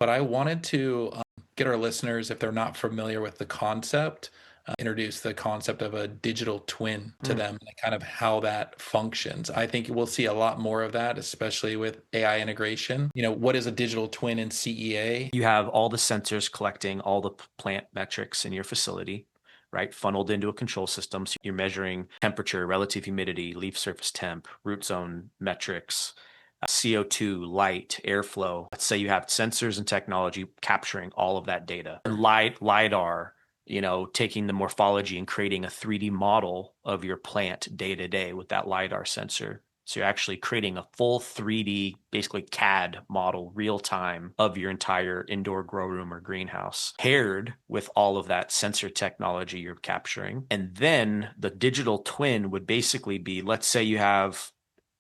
but I wanted to get our listeners, if they're not familiar with the concept, introduce the concept of a digital twin to Mm. them and kind of how that functions. I think we'll see a lot more of that, especially with AI integration. What is a digital twin in CEA? You have all the sensors collecting all the plant metrics in your facility, right? Funneled into a control system. So you're measuring temperature, relative humidity, leaf surface temp, root zone metrics, CO2, light, airflow. Let's say you have sensors and technology capturing all of that data. And LiDAR, taking the morphology and creating a 3D model of your plant day to day with that LiDAR sensor. So you're actually creating a full 3D, basically CAD model, real time of your entire indoor grow room or greenhouse, paired with all of that sensor technology you're capturing. And then the digital twin would basically be, let's say you have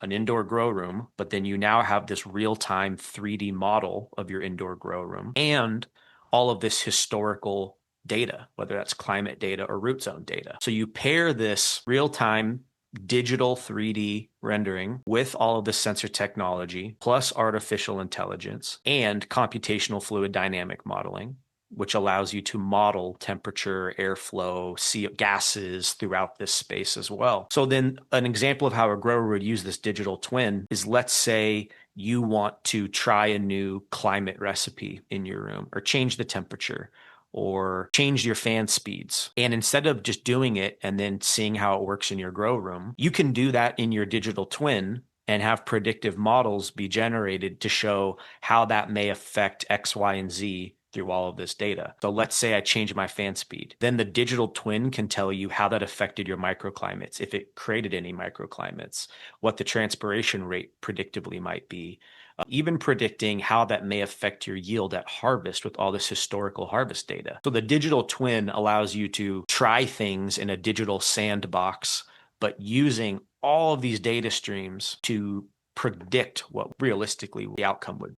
an indoor grow room, but then you now have this real time 3D model of your indoor grow room and all of this historical data, whether that's climate data or root zone data. So you pair this real time digital 3D rendering with all of the sensor technology, plus artificial intelligence and computational fluid dynamic modeling, which allows you to model temperature, airflow, CO gases throughout this space as well. So then an example of how a grower would use this digital twin is, let's say you want to try a new climate recipe in your room or change the temperature or change your fan speeds. And instead of just doing it and then seeing how it works in your grow room, you can do that in your digital twin and have predictive models be generated to show how that may affect X, Y, and Z through all of this data. So let's say I change my fan speed. Then the digital twin can tell you how that affected your microclimates, if it created any microclimates, what the transpiration rate predictably might be, even predicting how that may affect your yield at harvest with all this historical harvest data. So the digital twin allows you to try things in a digital sandbox, but using all of these data streams to predict what realistically the outcome would be.